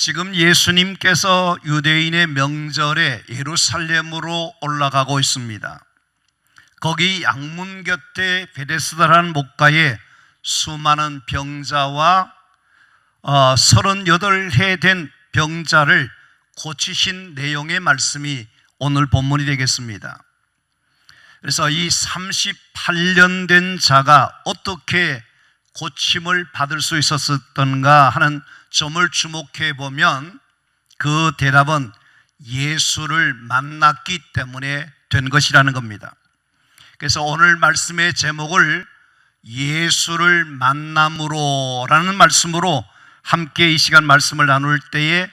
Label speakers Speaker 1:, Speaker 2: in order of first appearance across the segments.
Speaker 1: 지금 예수님께서 유대인의 명절에 예루살렘으로 올라가고 있습니다. 거기 양문 곁에 베데스다라는 목가에 수많은 병자와 38해 된 병자를 고치신 내용의 말씀이 오늘 본문이 되겠습니다. 그래서 이 38년 된 자가 어떻게 고침을 받을 수 있었던가 하는 점을 주목해 보면 그 대답은 예수를 만났기 때문에 된 것이라는 겁니다. 그래서 오늘 말씀의 제목을 예수를 만남으로 라는 말씀으로 함께 이 시간 말씀을 나눌 때에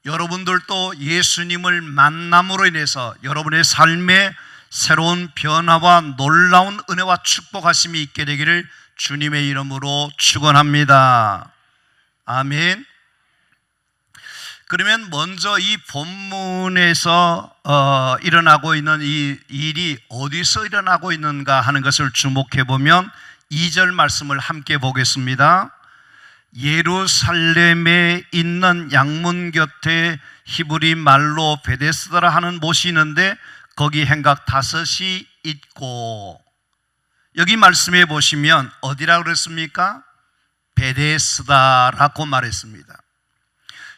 Speaker 1: 여러분들도 예수님을 만남으로 인해서 여러분의 삶에 새로운 변화와 놀라운 은혜와 축복하심이 있게 되기를 주님의 이름으로 축원합니다. 아멘. 그러면 먼저 이 본문에서 일어나고 있는 이 일이 어디서 일어나고 있는가 하는 것을 주목해 보면 2절 말씀을 함께 보겠습니다. 예루살렘에 있는 양문 곁에 히브리 말로 베데스다라 하는 못이 있는데 거기 행각 5이 있고, 여기 말씀해 보시면 어디라고 그랬습니까? 베데스다라고 말했습니다.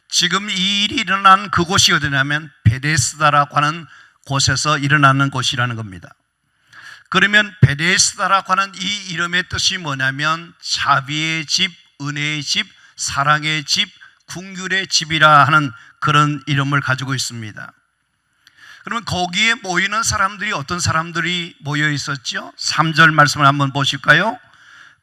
Speaker 1: 지금 이 일이 일어난 그곳이 어디냐면 베데스다라고 하는 곳에서 일어나는 곳이라는 겁니다. 그러면 베데스다라고 하는 이 이름의 뜻이 뭐냐면 자비의 집, 은혜의 집, 사랑의 집, 긍휼의 집이라 하는 그런 이름을 가지고 있습니다. 그러면 거기에 모이는 사람들이 어떤 사람들이 모여 있었죠? 3절 말씀을 한번 보실까요?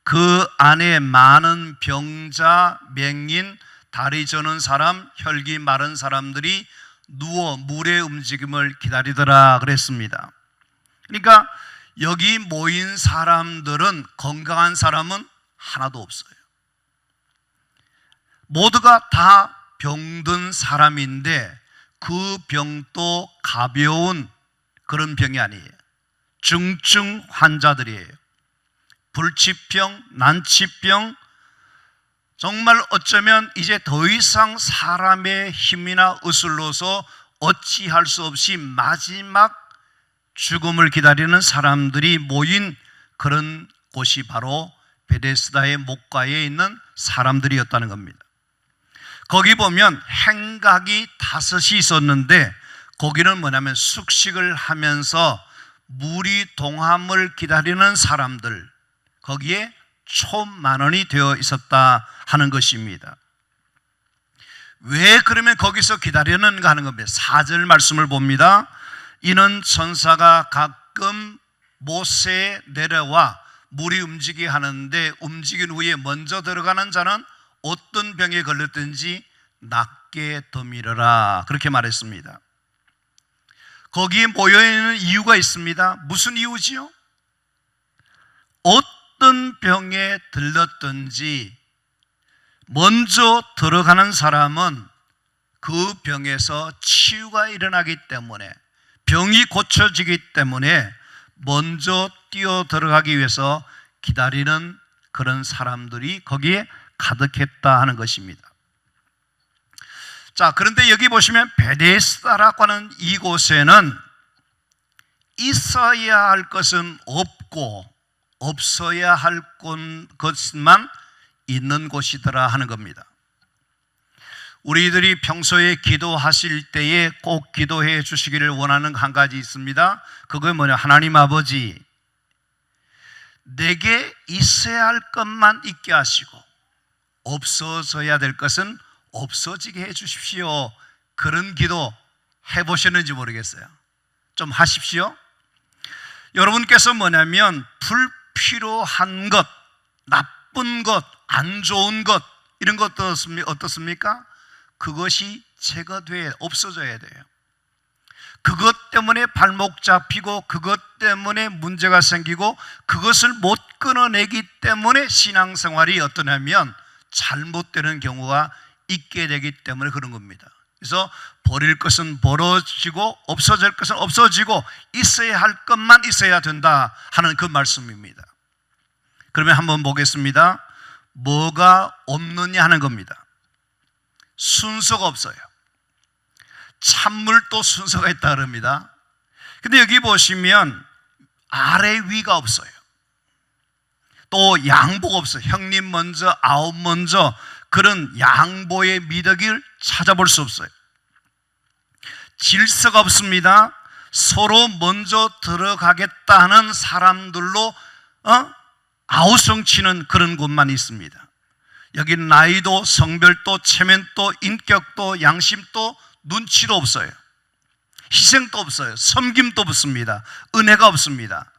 Speaker 1: 그 안에 많은 병자, 맹인, 다리 저는 사람, 혈기 마른 사람들이 누워 물의 움직임을 기다리더라 그랬습니다. 그러니까 여기 모인 사람들은 건강한 사람은 하나도 없어요. 모두가 다 병든 사람인데 그 병도 가벼운 그런 병이 아니에요. 중증 환자들이에요. 불치병, 난치병, 정말 어쩌면 이제 더 이상 사람의 힘이나 의술로서 어찌할 수 없이 마지막 죽음을 기다리는 사람들이 모인 그런 곳이 바로 베데스다의 목가에 있는 사람들이었다는 겁니다. 거기 보면 행각이 5이 있었는데 거기는 뭐냐면 숙식을 하면서 무리 동함을 기다리는 사람들, 거기에 초만원이 되어 있었다 하는 것입니다. 왜 그러면 거기서 기다리는가 하는 겁니다. 4절 말씀을 봅니다. 이는 천사가 가끔 못에 내려와 물이 움직이게 하는데 움직인 후에 먼저 들어가는 자는 어떤 병에 걸렸든지 낫게 덤이러라, 그렇게 말했습니다. 거기에 모여있는 이유가 있습니다. 무슨 이유지요? 어떤 병에 들렸든지 먼저 들어가는 사람은 그 병에서 치유가 일어나기 때문에, 병이 고쳐지기 때문에 먼저 뛰어 들어가기 위해서 기다리는 그런 사람들이 거기에 가득했다 하는 것입니다. 자, 그런데 여기 보시면 베데스다라고 하는 이곳에는 있어야 할 것은 없고 없어야 할 것만 있는 곳이더라 하는 겁니다. 우리들이 평소에 기도하실 때에 꼭 기도해 주시기를 원하는 한 가지 있습니다. 그게 뭐냐? 하나님 아버지, 내게 있어야 할 것만 있게 하시고 없어져야 될 것은 없어지게 해 주십시오. 그런 기도 해보셨는지 모르겠어요. 좀 하십시오. 여러분께서 뭐냐면 불필요한 것, 나쁜 것, 안 좋은 것, 이런 것 어떻습니까? 그것이 제거돼야, 없어져야 돼요. 그것 때문에 발목 잡히고 그것 때문에 문제가 생기고 그것을 못 끊어내기 때문에 신앙생활이 어떠냐면 잘못되는 경우가 있게 되기 때문에 그런 겁니다. 그래서 버릴 것은 버려지고 없어질 것은 없어지고 있어야 할 것만 있어야 된다 하는 그 말씀입니다. 그러면 한번 보겠습니다. 뭐가 없느냐 하는 겁니다. 순서가 없어요. 찬물도 순서가 있다 그럽니다. 근데 여기 보시면 아래 위가 없어요. 또 양보가 없어요. 형님 먼저, 아홉 먼저, 그런 양보의 미덕을 찾아볼 수 없어요. 질서가 없습니다. 서로 먼저 들어가겠다는 사람들로 아우성치는 그런 곳만 있습니다. 여기 나이도, 성별도, 체면도, 인격도, 양심도, 눈치도 없어요. 희생도 없어요. 섬김도 없습니다. 은혜가 없습니다.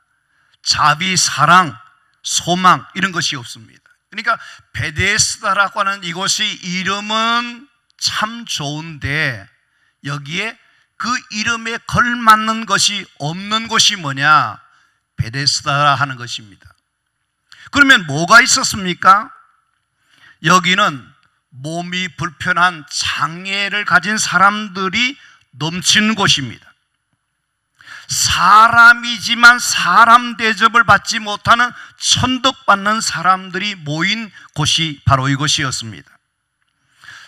Speaker 1: 자비, 사랑, 소망 이런 것이 없습니다. 그러니까 베데스다라고 하는 이곳이 이름은 참 좋은데 여기에 그 이름에 걸맞는 것이 없는 곳이 뭐냐? 베데스다라 하는 것입니다. 그러면 뭐가 있었습니까? 여기는 몸이 불편한 장애를 가진 사람들이 넘치는 곳입니다. 사람이지만 사람 대접을 받지 못하는 천덕받는 사람들이 모인 곳이 바로 이곳이었습니다.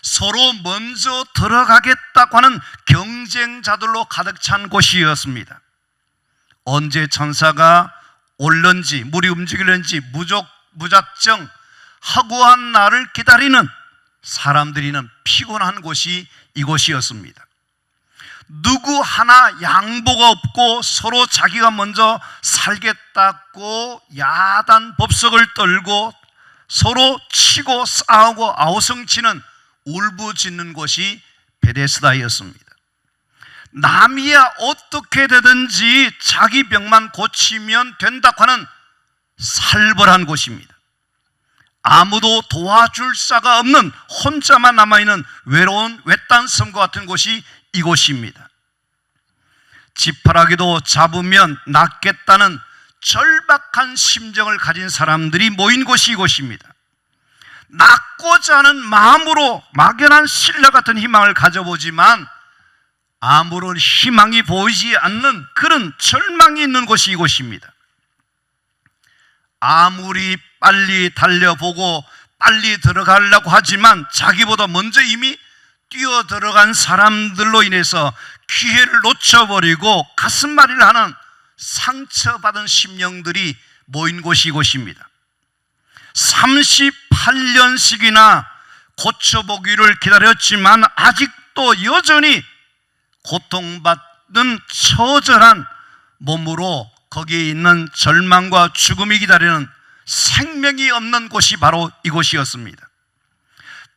Speaker 1: 서로 먼저 들어가겠다고 하는 경쟁자들로 가득 찬 곳이었습니다. 언제 천사가 올는지, 물이 움직이는지 무작정 허구한 날을 기다리는 사람들이는 피곤한 곳이 이곳이었습니다. 누구 하나 양보가 없고 서로 자기가 먼저 살겠다고 야단 법석을 떨고 서로 치고 싸우고 아우성치는 울부짖는 곳이 베데스다였습니다. 남이야 어떻게 되든지 자기 병만 고치면 된다고 하는 살벌한 곳입니다. 아무도 도와줄 자가 없는 혼자만 남아있는 외로운 외딴 섬과 같은 곳이 이곳입니다. 지푸라기도 잡으면 낫겠다는 절박한 심정을 가진 사람들이 모인 곳이 이곳입니다. 낫고자 하는 마음으로 막연한 신뢰 같은 희망을 가져보지만 아무런 희망이 보이지 않는 그런 절망이 있는 곳이 이곳입니다. 아무리 빨리 달려보고 빨리 들어가려고 하지만 자기보다 먼저 이미 뛰어 들어간 사람들로 인해서 기회를 놓쳐버리고 가슴앓이를 하는 상처받은 심령들이 모인 곳이 이곳입니다. 38년씩이나 고쳐보기를 기다렸지만 아직도 여전히 고통받는 처절한 몸으로 거기에 있는 절망과 죽음이 기다리는 생명이 없는 곳이 바로 이곳이었습니다.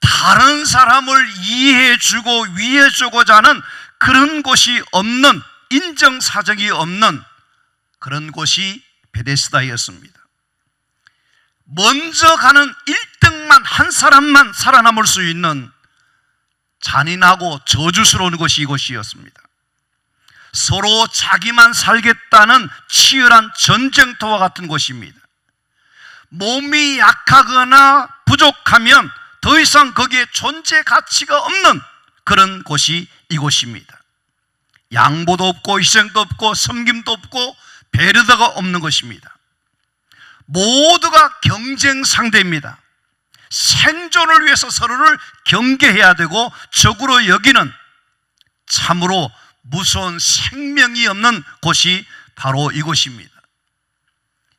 Speaker 1: 다른 사람을 이해해주고 위해주고자 하는 그런 곳이 없는, 인정사정이 없는 그런 곳이 베데스다였습니다. 먼저 가는 1등만, 한 사람만 살아남을 수 있는 잔인하고 저주스러운 곳이 이곳이었습니다. 서로 자기만 살겠다는 치열한 전쟁터와 같은 곳입니다. 몸이 약하거나 부족하면 더 이상 거기에 존재 가치가 없는 그런 곳이 이곳입니다. 양보도 없고 희생도 없고 섬김도 없고 배려가 없는 것입니다. 모두가 경쟁 상대입니다. 생존을 위해서 서로를 경계해야 되고 적으로 여기는 참으로 무서운 생명이 없는 곳이 바로 이곳입니다.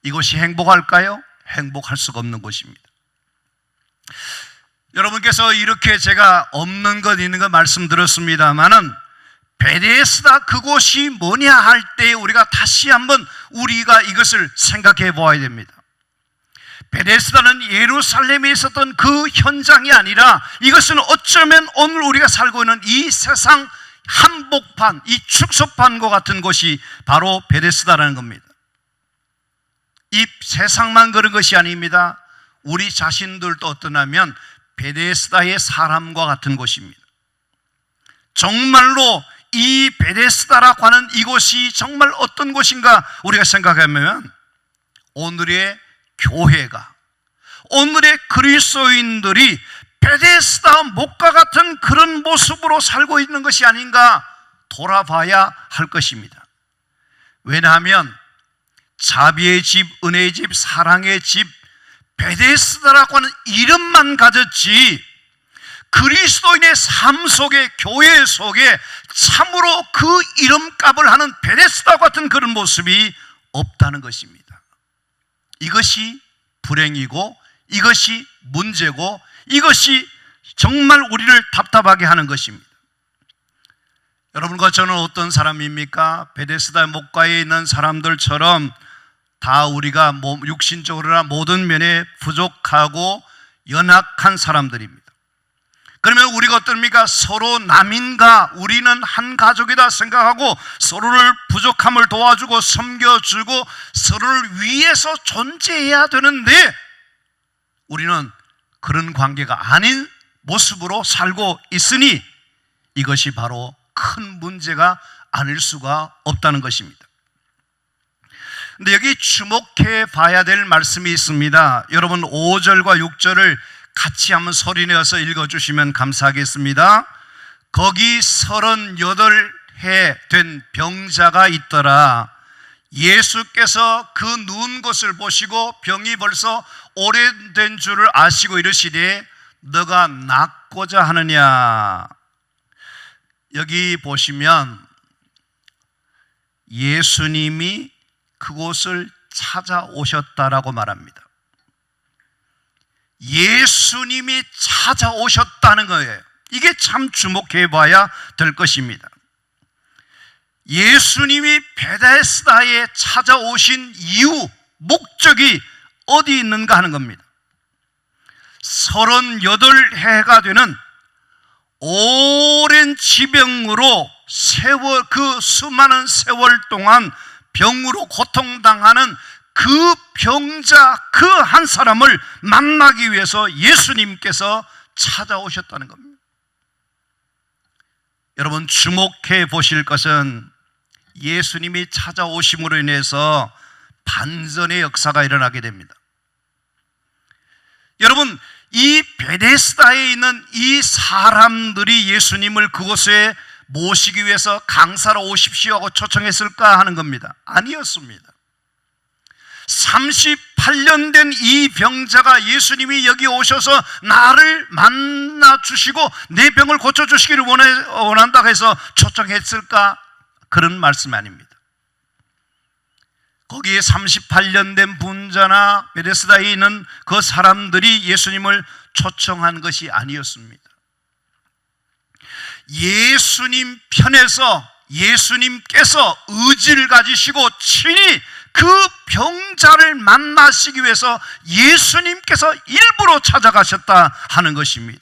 Speaker 1: 이곳이 행복할까요? 행복할 수가 없는 곳입니다. 여러분께서 이렇게 제가 없는 것 있는 것 말씀드렸습니다마는 베데스다 그곳이 뭐냐 할 때 우리가 다시 한번 우리가 이것을 생각해 보아야 됩니다. 베데스다는 예루살렘에 있었던 그 현장이 아니라 이것은 어쩌면 오늘 우리가 살고 있는 이 세상 한복판, 이 축소판과 같은 곳이 바로 베데스다라는 겁니다. 이 세상만 그런 것이 아닙니다. 우리 자신들도 어떠냐면 베데스다의 사람과 같은 곳입니다. 정말로 이 베데스다라고 하는 이곳이 정말 어떤 곳인가 우리가 생각하면 오늘의 교회가, 오늘의 그리스도인들이 베데스다 목과 같은 그런 모습으로 살고 있는 것이 아닌가 돌아봐야 할 것입니다. 왜냐하면 자비의 집, 은혜의 집, 사랑의 집 베데스다라고 하는 이름만 가졌지 그리스도인의 삶 속에, 교회 속에 참으로 그 이름값을 하는 베데스다 같은 그런 모습이 없다는 것입니다. 이것이 불행이고, 이것이 문제고, 이것이 정말 우리를 답답하게 하는 것입니다. 여러분과 저는 어떤 사람입니까? 베데스다 목가에 있는 사람들처럼 다 우리가 육신적으로나 모든 면에 부족하고 연약한 사람들입니다. 그러면 우리가 어떻습니까? 서로 남인가, 우리는 한 가족이다 생각하고 서로를 부족함을 도와주고 섬겨주고 서로를 위해서 존재해야 되는데, 우리는 그런 관계가 아닌 모습으로 살고 있으니 이것이 바로 큰 문제가 아닐 수가 없다는 것입니다. 근데 여기 주목해 봐야 될 말씀이 있습니다. 여러분 5절과 6절을 같이 한번 소리내어서 읽어주시면 감사하겠습니다. 거기 38해 된 병자가 있더라. 예수께서 그 누운 것을 보시고 병이 벌써 오래된 줄을 아시고 이르시되 너가 낫고자 하느냐. 여기 보시면 예수님이 그곳을 찾아오셨다라고 말합니다. 예수님이 찾아오셨다는 거예요. 이게 참 주목해 봐야 될 것입니다. 예수님이 베데스다에 찾아오신 이유, 목적이 어디 있는가 하는 겁니다. 38해가 되는 오랜 지병으로 그 수많은 세월 동안 병으로 고통당하는 그 병자 그 한 사람을 만나기 위해서 예수님께서 찾아오셨다는 겁니다. 여러분 주목해 보실 것은 예수님이 찾아오심으로 인해서 반전의 역사가 일어나게 됩니다. 여러분 이 베데스다에 있는 이 사람들이 예수님을 그곳에 모시기 위해서 강사로 오십시오 하고 초청했을까 하는 겁니다. 아니었습니다. 38년 된 이 병자가 예수님이 여기 오셔서 나를 만나 주시고 내 병을 고쳐주시기를 원한다고 해서 초청했을까? 그런 말씀이 아닙니다. 거기에 38년 된 분자나 베데스다에 있는 그 사람들이 예수님을 초청한 것이 아니었습니다. 예수님 편에서 예수님께서 의지를 가지시고 친히 그 병자를 만나시기 위해서 예수님께서 일부러 찾아가셨다 하는 것입니다.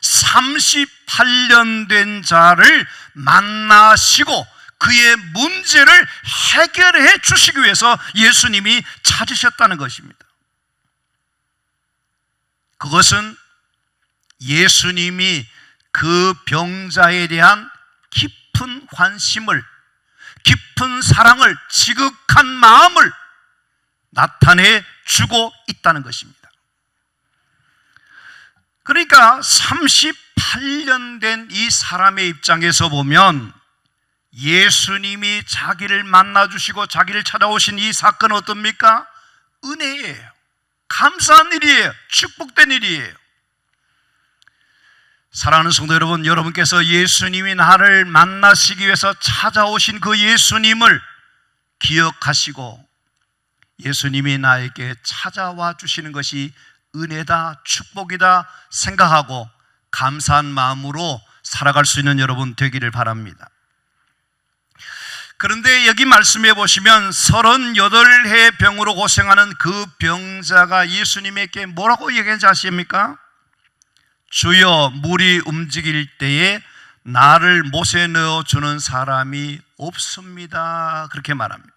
Speaker 1: 38년 된 자를 만나시고 그의 문제를 해결해 주시기 위해서 예수님이 찾으셨다는 것입니다. 그것은 예수님이 그 병자에 대한 깊은 관심을, 깊은 사랑을, 지극한 마음을 나타내 주고 있다는 것입니다. 그러니까 38년 된 이 사람의 입장에서 보면 예수님이 자기를 만나 주시고 자기를 찾아오신 이 사건은 어떻습니까? 은혜예요. 감사한 일이에요. 축복된 일이에요. 사랑하는 성도 여러분, 여러분께서 예수님이 나를 만나시기 위해서 찾아오신 그 예수님을 기억하시고 예수님이 나에게 찾아와 주시는 것이 은혜다, 축복이다 생각하고 감사한 마음으로 살아갈 수 있는 여러분 되기를 바랍니다. 그런데 여기 말씀해 보시면 38해 병으로 고생하는 그 병자가 예수님에게 뭐라고 얘기하는지 아십니까? 주여, 물이 움직일 때에 나를 못에 넣어주는 사람이 없습니다. 그렇게 말합니다.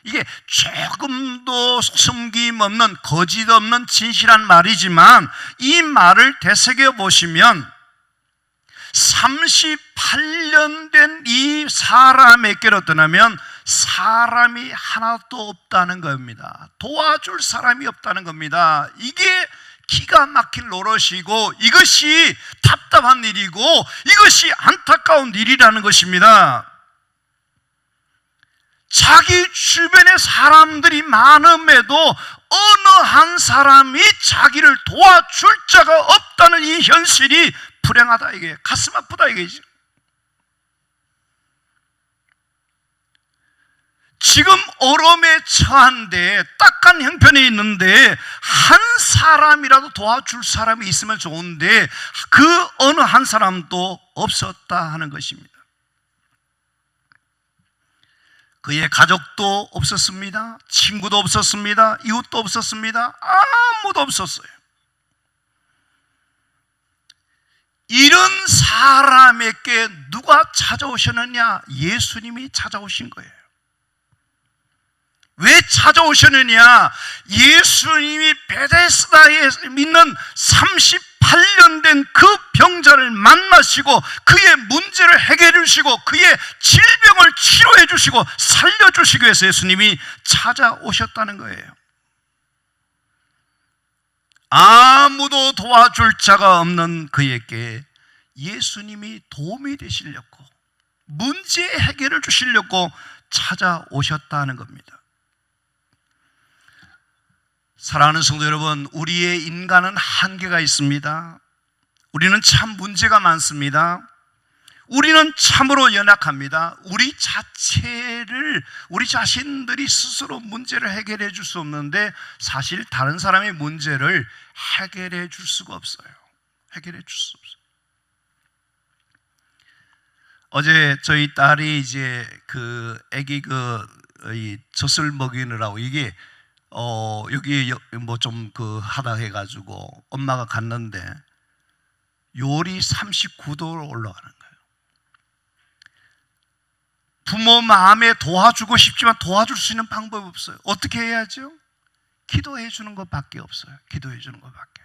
Speaker 1: 이게 조금도 숨김없는, 거짓 없는 진실한 말이지만 이 말을 되새겨 보시면 38년 된 이 사람에게로 떠나면 사람이 하나도 없다는 겁니다. 도와줄 사람이 없다는 겁니다. 이게 기가 막힌 노릇이고 이것이 답답한 일이고 이것이 안타까운 일이라는 것입니다. 자기 주변에 사람들이 많음에도 어느 한 사람이 자기를 도와줄 자가 없다는 이 현실이 불행하다, 이게 가슴 아프다 이게지. 지금 어려움에 처한데 딱한 형편에 있는데 한 사람이라도 도와줄 사람이 있으면 좋은데 그 어느 한 사람도 없었다 하는 것입니다. 그의 가족도 없었습니다. 친구도 없었습니다. 이웃도 없었습니다. 아무도 없었어요. 이런 사람에게 누가 찾아오셨느냐? 예수님이 찾아오신 거예요. 왜 찾아오셨느냐? 예수님이 베데스다에 있는 38년 된 그 병자를 만나시고 그의 문제를 해결해 주시고 그의 질병을 치료해 주시고 살려주시기 위해서 예수님이 찾아오셨다는 거예요. 아무도 도와줄 자가 없는 그에게 예수님이 도움이 되시려고, 문제 해결을 주시려고 찾아오셨다는 겁니다. 사랑하는 성도 여러분, 우리의 인간은 한계가 있습니다. 우리는 참 문제가 많습니다. 우리는 참으로 연약합니다. 우리 자신들이 스스로 문제를 해결해 줄 수 없는데 사실 다른 사람의 문제를 해결해 줄 수가 없어요. 해결해 줄 수 없어요. 어제 저희 딸이 이제 애기 이 젖을 먹이느라고 이게 여기 뭐 좀 하다 해가지고 엄마가 갔는데 열이 39도로 올라가는 거예요. 부모 마음에 도와주고 싶지만 도와줄 수 있는 방법이 없어요. 어떻게 해야죠? 기도해 주는 것밖에 없어요. 기도해 주는 것밖에.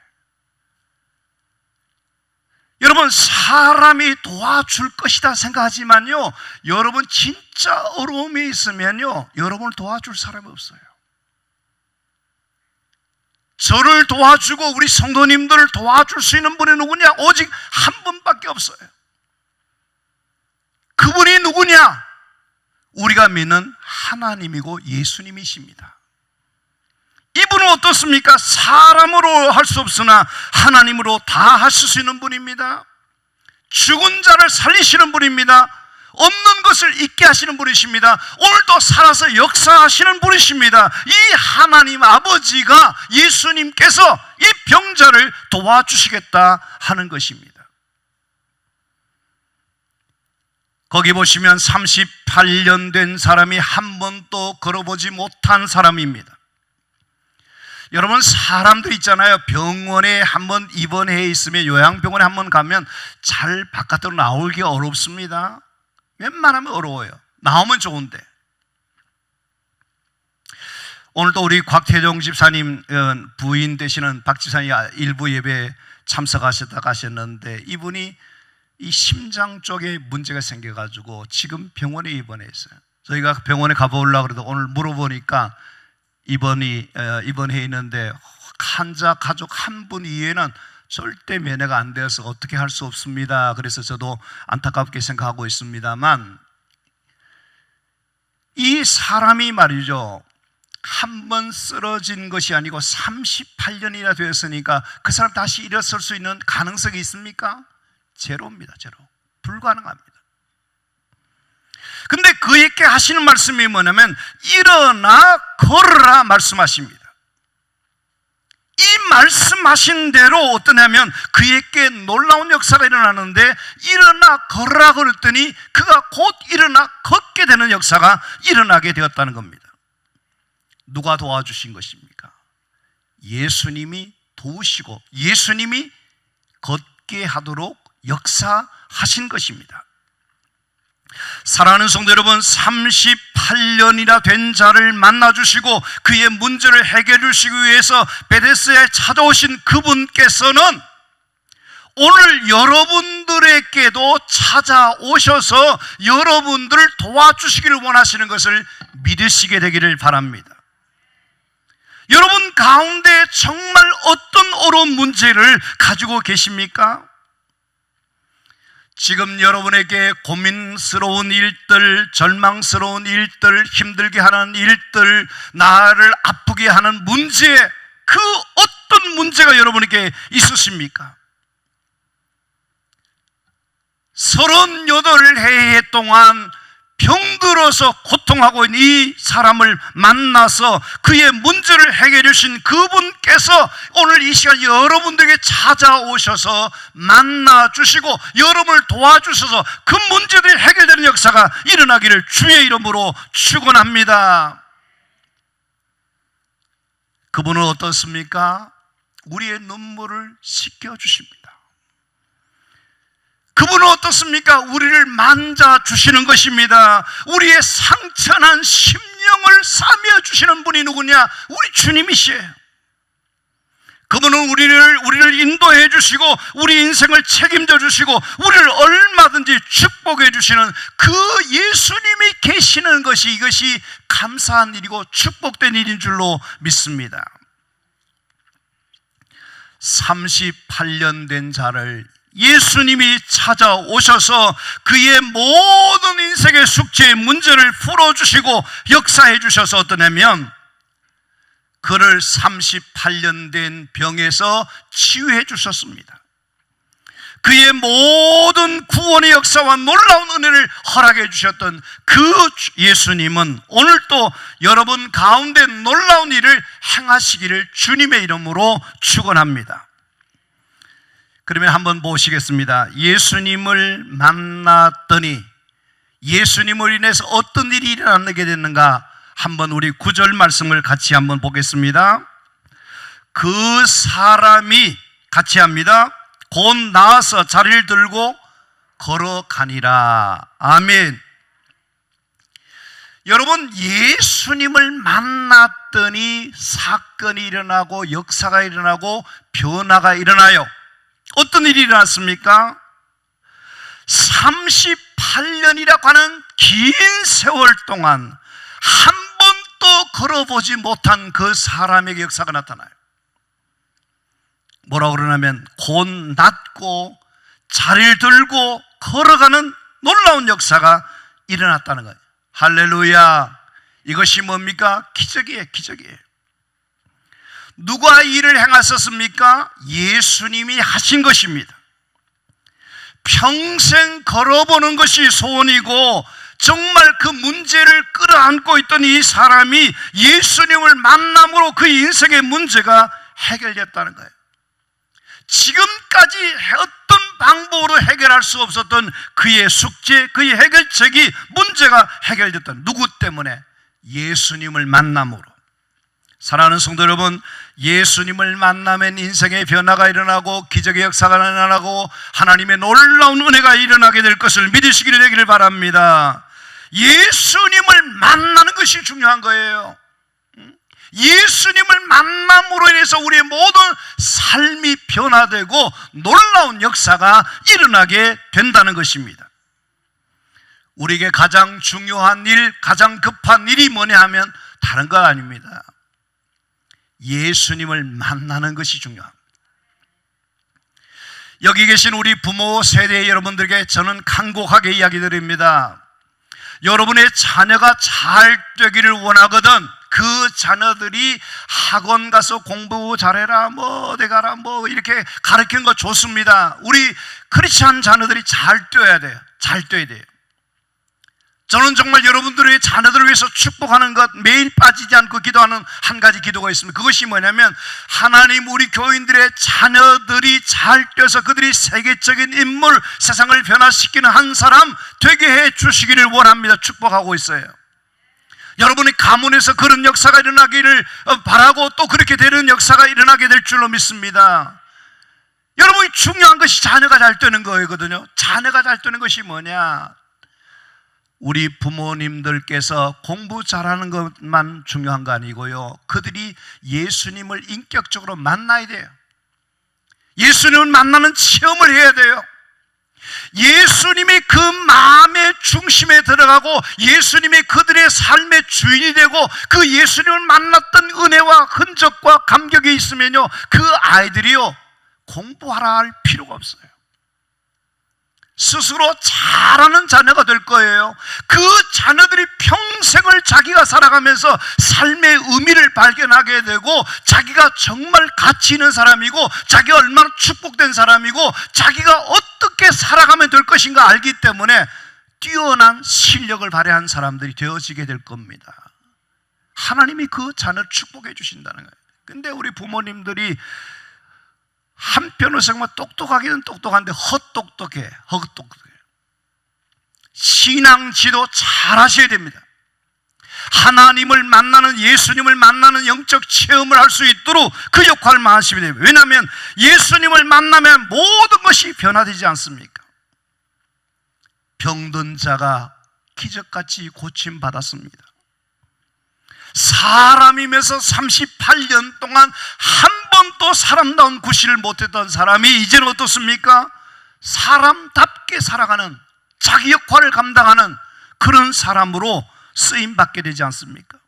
Speaker 1: 여러분, 사람이 도와줄 것이다 생각하지만요, 여러분 진짜 어려움이 있으면요, 여러분을 도와줄 사람이 없어요. 저를 도와주고 우리 성도님들을 도와줄 수 있는 분이 누구냐? 오직 한 분밖에 없어요. 그분이 누구냐? 우리가 믿는 하나님이고 예수님이십니다. 이분은 어떻습니까? 사람으로 할 수 없으나 하나님으로 다 하실 수 있는 분입니다. 죽은 자를 살리시는 분입니다. 없는 것을 있게 하시는 분이십니다. 오늘도 살아서 역사하시는 분이십니다. 이 하나님 아버지가, 예수님께서 이 병자를 도와주시겠다 하는 것입니다. 거기 보시면 38년 된 사람이 한 번도 걸어보지 못한 사람입니다. 여러분, 사람들 있잖아요. 병원에 한번 입원해 있으면, 요양병원에 한번 가면 잘 바깥으로 나오기 어렵습니다. 웬만하면 어려워요. 나오면 좋은데. 오늘도 우리 곽태종 집사님 부인 되시는 박 집사님이 일부 예배에 참석하셨다 가셨는데, 이분이 이 심장 쪽에 문제가 생겨가지고 지금 병원에 입원해 있어요. 저희가 병원에 가보려고 그래도 오늘 물어보니까 입원해 있는데 환자 가족 한 분 이외에는 절대 면회가 안 되어서 어떻게 할 수 없습니다. 그래서 저도 안타깝게 생각하고 있습니다만, 이 사람이 말이죠, 한 번 쓰러진 것이 아니고 38년이나 되었으니까 그 사람 다시 일어설 수 있는 가능성이 있습니까? 제로입니다. 제로. 불가능합니다. 근데 그에게 하시는 말씀이 뭐냐면 일어나 걸으라 말씀하십니다. 이 말씀하신 대로 어떠냐면 그에게 놀라운 역사가 일어나는데, 일어나 걸으라 그랬더니 그가 곧 일어나 걷게 되는 역사가 일어나게 되었다는 겁니다. 누가 도와주신 것입니까? 예수님이 도우시고 예수님이 걷게 하도록 역사하신 것입니다. 사랑하는 성도 여러분, 38년이나 된 자를 만나주시고 그의 문제를 해결해 주시기 위해서 베데스다에 찾아오신 그분께서는 오늘 여러분들에게도 찾아오셔서 여러분들을 도와주시기를 원하시는 것을 믿으시게 되기를 바랍니다. 여러분 가운데 정말 어떤 어려운 문제를 가지고 계십니까? 지금 여러분에게 고민스러운 일들, 절망스러운 일들, 힘들게 하는 일들, 나를 아프게 하는 문제, 그 어떤 문제가 여러분에게 있으십니까? 38해 동안 병들어서 고통하고 있는 이 사람을 만나서 그의 문제를 해결해 주신 그분께서 오늘 이 시간 여러분들에게 찾아오셔서 만나 주시고 여러분을 도와주셔서 그 문제들이 해결되는 역사가 일어나기를 주의 이름으로 축원합니다. 그분은 어떻습니까? 우리의 눈물을 씻겨주십니다. 그분은 어떻습니까? 우리를 만져주시는 것입니다. 우리의 상처난 심령을 싸매어주시는 분이 누구냐? 우리 주님이시에요. 그분은 우리를 인도해 주시고 우리 인생을 책임져 주시고 우리를 얼마든지 축복해 주시는 그 예수님이 계시는 것이, 이것이 감사한 일이고 축복된 일인 줄로 믿습니다. 38년 된 자를 예수님이 찾아오셔서 그의 모든 인생의 숙제의 문제를 풀어주시고 역사해 주셔서 어떠냐면 그를 38년 된 병에서 치유해 주셨습니다. 그의 모든 구원의 역사와 놀라운 은혜를 허락해 주셨던 그 예수님은 오늘 또 여러분 가운데 놀라운 일을 행하시기를 주님의 이름으로 축원합니다. 그러면 한번 보시겠습니다. 예수님을 만났더니 예수님을 인해서 어떤 일이 일어나게 됐는가? 한번 우리 9절 말씀을 같이 한번 보겠습니다. 그 사람이 같이 합니다. 곧 나와서 자리를 들고 걸어가니라. 아멘. 여러분, 예수님을 만났더니 사건이 일어나고 역사가 일어나고 변화가 일어나요. 어떤 일이 일어났습니까? 38년이라고 하는 긴 세월 동안 한 번도 걸어보지 못한 그 사람에게 역사가 나타나요. 뭐라고 그러냐면 곧 낫고 자리를 들고 걸어가는 놀라운 역사가 일어났다는 거예요. 할렐루야. 이것이 뭡니까? 기적이에요. 기적이에요. 누가 이 일을 행하셨습니까? 예수님이 하신 것입니다. 평생 걸어보는 것이 소원이고 정말 그 문제를 끌어안고 있던 이 사람이 예수님을 만남으로 그 인생의 문제가 해결됐다는 거예요. 지금까지 어떤 방법으로 해결할 수 없었던 그의 숙제, 그의 해결책이 문제가 해결됐다. 누구 때문에? 예수님을 만남으로. 사랑하는 성도 여러분, 예수님을 만나면 인생의 변화가 일어나고 기적의 역사가 일어나고 하나님의 놀라운 은혜가 일어나게 될 것을 믿으시기를 되기를 바랍니다. 예수님을 만나는 것이 중요한 거예요. 예수님을 만남으로 인해서 우리의 모든 삶이 변화되고 놀라운 역사가 일어나게 된다는 것입니다. 우리에게 가장 중요한 일, 가장 급한 일이 뭐냐 하면 다른 것 아닙니다. 예수님을 만나는 것이 중요합니다. 여기 계신 우리 부모 세대 여러분들에게 저는 간곡하게 이야기 드립니다. 여러분의 자녀가 잘 되기를 원하거든 그 자녀들이 학원 가서 공부 잘해라, 어디 가라, 이렇게 가르치는 거 좋습니다. 우리 크리스찬 자녀들이 잘 뛰어야 돼요. 잘 뛰어야 돼요. 저는 정말 여러분들의 자녀들을 위해서 축복하는 것, 매일 빠지지 않고 기도하는 한 가지 기도가 있습니다. 그것이 뭐냐면 하나님 우리 교인들의 자녀들이 잘 뛰어서 그들이 세계적인 인물, 세상을 변화시키는 한 사람 되게 해 주시기를 원합니다. 축복하고 있어요. 여러분의 가문에서 그런 역사가 일어나기를 바라고 또 그렇게 되는 역사가 일어나게 될 줄로 믿습니다. 여러분이 중요한 것이 자녀가 잘 되는 거거든요. 자녀가 잘 되는 것이 뭐냐? 우리 부모님들께서 공부 잘하는 것만 중요한 거 아니고요, 그들이 예수님을 인격적으로 만나야 돼요. 예수님을 만나는 체험을 해야 돼요. 예수님이 그 마음의 중심에 들어가고 예수님이 그들의 삶의 주인이 되고 그 예수님을 만났던 은혜와 흔적과 감격이 있으면요, 그 아이들이요 공부하라 할 필요가 없어요. 스스로 잘하는 자녀가 될 거예요. 그 자녀들이 평생을 자기가 살아가면서 삶의 의미를 발견하게 되고, 자기가 정말 가치 있는 사람이고, 자기가 얼마나 축복된 사람이고, 자기가 어떻게 살아가면 될 것인가 알기 때문에 뛰어난 실력을 발휘한 사람들이 되어지게 될 겁니다. 하나님이 그 자녀를 축복해 주신다는 거예요. 근데 우리 부모님들이 한편으로 정말 똑똑하기는 똑똑한데 헛똑똑해. 신앙 지도 잘 하셔야 됩니다. 하나님을 만나는, 예수님을 만나는 영적 체험을 할 수 있도록 그 역할을 하시면 됩니다. 왜냐하면 예수님을 만나면 모든 것이 변화되지 않습니까? 병든 자가 기적같이 고침받았습니다. 사람이면서 38년 동안 한 번도 사람다운 구실을 못했던 사람이 이제는 어떻습니까? 사람답게 살아가는, 자기 역할을 감당하는 그런 사람으로 쓰임받게 되지 않습니까?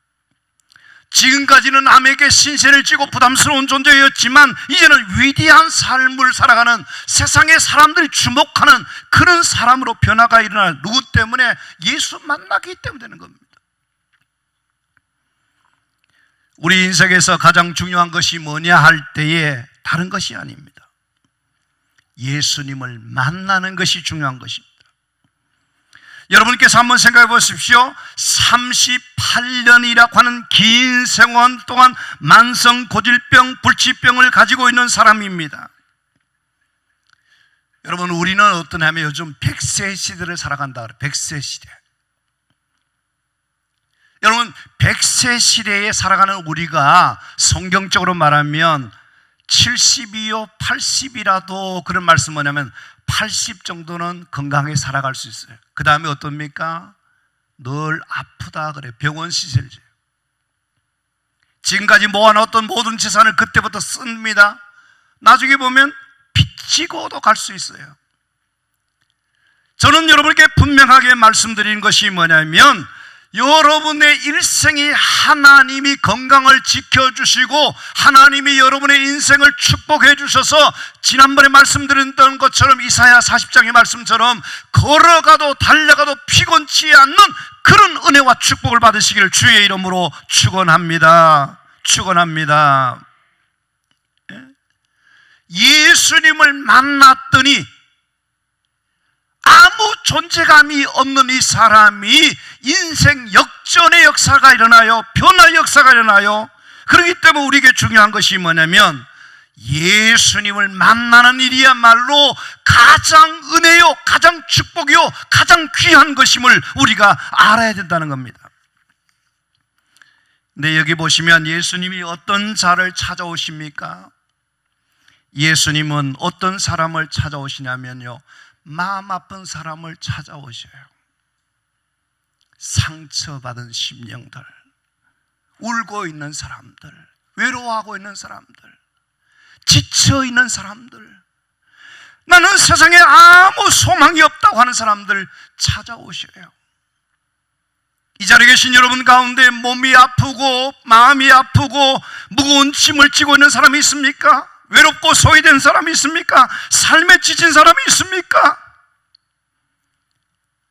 Speaker 1: 지금까지는 남에게 신세를 지고 부담스러운 존재였지만 이제는 위대한 삶을 살아가는, 세상의 사람들이 주목하는 그런 사람으로 변화가 일어날, 누구 때문에? 예수 만나기 때문에 되는 겁니다. 우리 인생에서 가장 중요한 것이 뭐냐 할 때에 다른 것이 아닙니다. 예수님을 만나는 것이 중요한 것입니다. 여러분께서 한번 생각해 보십시오. 38년이라고 하는 긴 생활 동안 만성 고질병, 불치병을 가지고 있는 사람입니다. 여러분, 우리는 어떠냐면 요즘 100세 시대를 살아간다 그래요. 100세 시대. 여러분, 100세 시대에 살아가는 우리가 성경적으로 말하면 70이요 80이라도 그런 말씀 뭐냐면 80 정도는 건강하게 살아갈 수 있어요. 그 다음에 어떻습니까? 늘 아프다 그래. 병원 시설제. 지금까지 모아놨던 모든 재산을 그때부터 씁니다. 나중에 보면 빚지고도 갈 수 있어요. 저는 여러분께 분명하게 말씀드린 것이 뭐냐면, 여러분의 일생이 하나님이 건강을 지켜주시고 하나님이 여러분의 인생을 축복해 주셔서, 지난번에 말씀드렸던 것처럼 이사야 40장의 말씀처럼 걸어가도 달려가도 피곤치 않는 그런 은혜와 축복을 받으시기를 주의 이름으로 축원합니다. 축원합니다. 예수님을 만났더니 아무 존재감이 없는 이 사람이 인생 역전의 역사가 일어나요. 변화의 역사가 일어나요. 그렇기 때문에 우리에게 중요한 것이 뭐냐면, 예수님을 만나는 일이야말로 가장 은혜요, 가장 축복이요, 가장 귀한 것임을 우리가 알아야 된다는 겁니다. 근데 여기 보시면 예수님이 어떤 자를 찾아오십니까? 예수님은 어떤 사람을 찾아오시냐면요, 마음 아픈 사람을 찾아오셔요. 상처받은 심령들, 울고 있는 사람들, 외로워하고 있는 사람들, 지쳐있는 사람들, 나는 세상에 아무 소망이 없다고 하는 사람들 찾아오셔요. 이 자리에 계신 여러분 가운데 몸이 아프고 마음이 아프고 무거운 짐을 지고 있는 사람이 있습니까? 외롭고 소외된 사람이 있습니까? 삶에 지친 사람이 있습니까?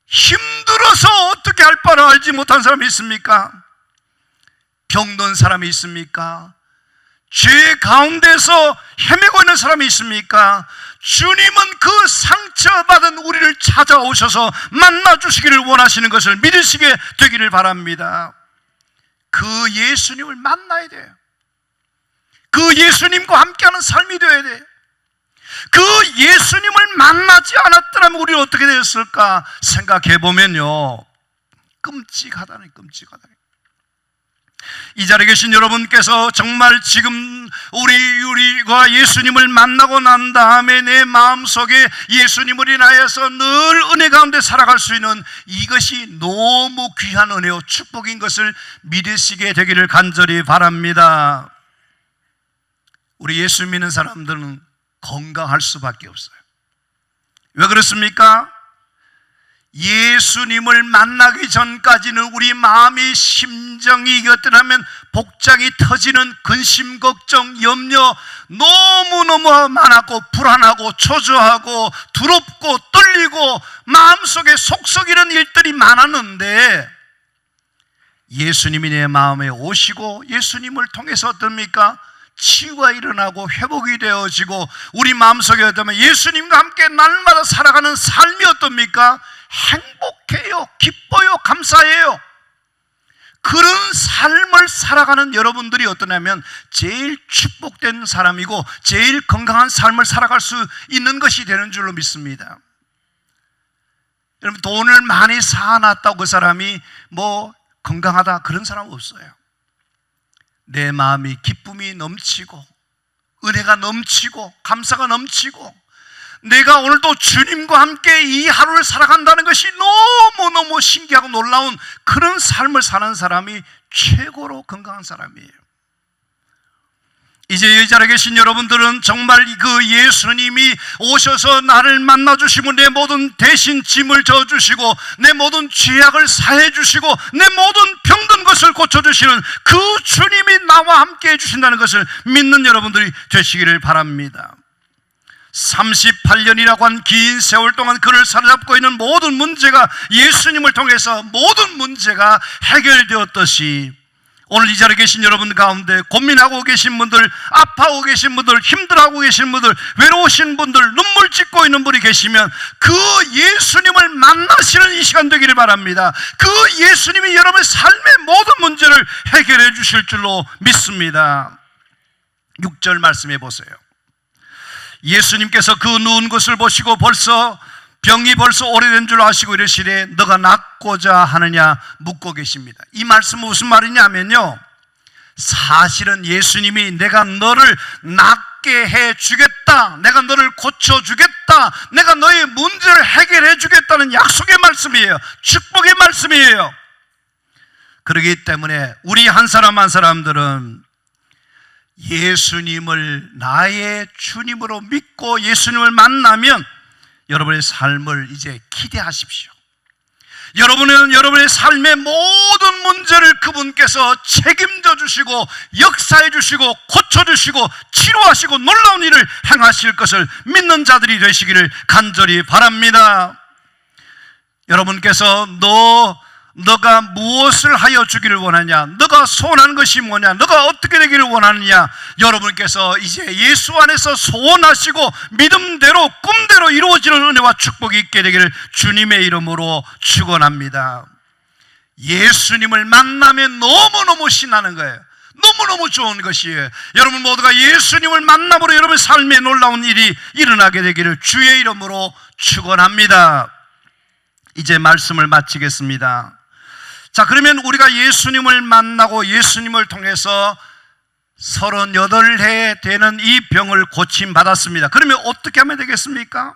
Speaker 1: 힘들어서 어떻게 할 바를 알지 못한 사람이 있습니까? 병든 사람이 있습니까? 죄 가운데서 헤매고 있는 사람이 있습니까? 주님은 그 상처받은 우리를 찾아오셔서 만나주시기를 원하시는 것을 믿으시게 되기를 바랍니다. 그 예수님을 만나야 돼요. 그 예수님과 함께하는 삶이 되어야 돼요. 그 예수님을 만나지 않았더라면 우리는 어떻게 되었을까 생각해 보면요, 끔찍하다니. 이 자리에 계신 여러분께서 정말 지금 우리가 예수님을 만나고 난 다음에 내 마음속에 예수님을 인하여서 늘 은혜 가운데 살아갈 수 있는 이것이 너무 귀한 은혜요 축복인 것을 믿으시게 되기를 간절히 바랍니다. 우리 예수 믿는 사람들은 건강할 수밖에 없어요. 왜 그렇습니까? 예수님을 만나기 전까지는 우리 마음의 심정이 어떠냐면 복장이 터지는 근심, 걱정, 염려 너무너무 많았고 불안하고 초조하고 두렵고 떨리고 마음속에 속썩이는 일들이 많았는데 예수님이 내 마음에 오시고 예수님을 통해서 어떻습니까? 치유가 일어나고 회복이 되어지고 우리 마음속에 어떠면 예수님과 함께 날마다 살아가는 삶이 어떻습니까? 행복해요, 기뻐요, 감사해요. 그런 삶을 살아가는 여러분들이 어떠냐면 제일 축복된 사람이고 제일 건강한 삶을 살아갈 수 있는 것이 되는 줄로 믿습니다. 여러분, 돈을 많이 쌓아놨다고 그 사람이 뭐 건강하다 그런 사람 없어요. 내 마음이 기쁨이 넘치고 은혜가 넘치고 감사가 넘치고 내가 오늘도 주님과 함께 이 하루를 살아간다는 것이 너무너무 신기하고 놀라운 그런 삶을 사는 사람이 최고로 건강한 사람이에요. 이제 이 자리에 계신 여러분들은 정말 그 예수님이 오셔서 나를 만나주시고 내 모든 대신 짐을 져주시고 내 모든 죄악을 사해주시고 내 모든 병든 것을 고쳐주시는 그 주님이 나와 함께 해주신다는 것을 믿는 여러분들이 되시기를 바랍니다. 38년이라고 한 긴 세월 동안 그를 사로잡고 있는 모든 문제가 예수님을 통해서 모든 문제가 해결되었듯이 오늘 이 자리에 계신 여러분 가운데 고민하고 계신 분들, 아파하고 계신 분들, 힘들어하고 계신 분들, 외로우신 분들, 눈물 짓고 있는 분이 계시면 그 예수님을 만나시는 이 시간 되기를 바랍니다. 그 예수님이 여러분의 삶의 모든 문제를 해결해 주실 줄로 믿습니다. 6절 말씀해 보세요. 예수님께서 그 누운 것을 보시고 병이 벌써 오래된 줄 아시고 이르시되 너가 낫고자 하느냐 묻고 계십니다. 이 말씀은 무슨 말이냐면요, 사실은 예수님이 내가 너를 낫게 해주겠다, 내가 너를 고쳐주겠다, 내가 너의 문제를 해결해 주겠다는 약속의 말씀이에요. 축복의 말씀이에요. 그렇기 때문에 우리 한 사람 한 사람들은 예수님을 나의 주님으로 믿고 예수님을 만나면 여러분의 삶을 이제 기대하십시오. 여러분은 여러분의 삶의 모든 문제를 그분께서 책임져 주시고 역사해 주시고 고쳐 주시고 치료하시고 놀라운 일을 행하실 것을 믿는 자들이 되시기를 간절히 바랍니다. 여러분께서 너가 무엇을 하여 주기를 원하냐, 너가 소원하는 것이 뭐냐, 너가 어떻게 되기를 원하느냐, 여러분께서 이제 예수 안에서 소원하시고 믿음대로 꿈대로 이루어지는 은혜와 축복이 있게 되기를 주님의 이름으로 축원합니다. 예수님을 만나면 너무너무 신나는 거예요. 너무너무 좋은 것이에요. 여러분 모두가 예수님을 만남으로 여러분의 삶에 놀라운 일이 일어나게 되기를 주의 이름으로 축원합니다. 이제 말씀을 마치겠습니다. 자, 그러면 우리가 예수님을 만나고 예수님을 통해서 38해 되는 이 병을 고침받았습니다. 그러면 어떻게 하면 되겠습니까?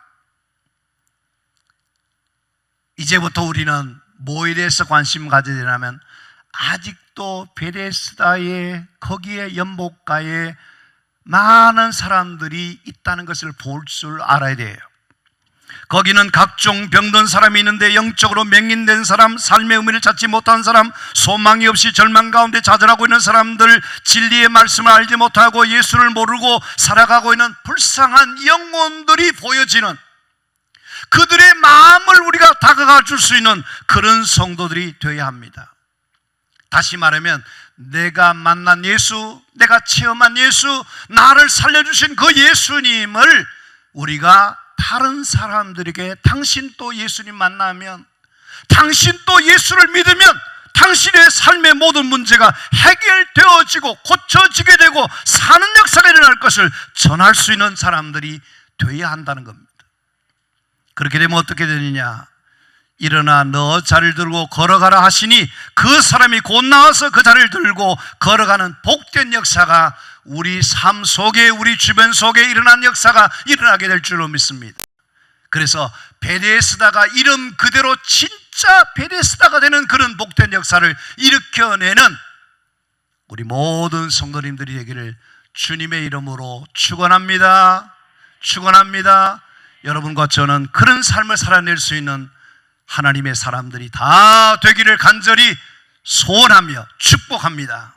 Speaker 1: 이제부터 우리는 뭐에 대해서 관심 가져야 되냐면 아직도 베데스다에 거기에 연못가에 많은 사람들이 있다는 것을 볼 줄 알아야 돼요. 거기는 각종 병든 사람이 있는데 영적으로 맹인된 사람, 삶의 의미를 찾지 못한 사람, 소망이 없이 절망 가운데 좌절하고 있는 사람들, 진리의 말씀을 알지 못하고 예수를 모르고 살아가고 있는 불쌍한 영혼들이 보여지는, 그들의 마음을 우리가 다가가 줄 수 있는 그런 성도들이 되어야 합니다. 다시 말하면 내가 만난 예수, 내가 체험한 예수, 나를 살려주신 그 예수님을 우리가 다른 사람들에게 당신 또 예수님 만나면, 당신 또 예수를 믿으면 당신의 삶의 모든 문제가 해결되어지고 고쳐지게 되고 사는 역사가 일어날 것을 전할 수 있는 사람들이 되어야 한다는 겁니다. 그렇게 되면 어떻게 되느냐, 일어나 너 자리를 들고 걸어가라 하시니 그 사람이 곧 나와서 그 자리를 들고 걸어가는 복된 역사가 우리 삶 속에, 우리 주변 속에 일어난 역사가 일어나게 될 줄로 믿습니다. 그래서 베데스다가 이름 그대로 진짜 베데스다가 되는 그런 복된 역사를 일으켜내는 우리 모든 성도님들이 되기를 주님의 이름으로 축원합니다. 축원합니다. 여러분과 저는 그런 삶을 살아낼 수 있는 하나님의 사람들이 다 되기를 간절히 소원하며 축복합니다.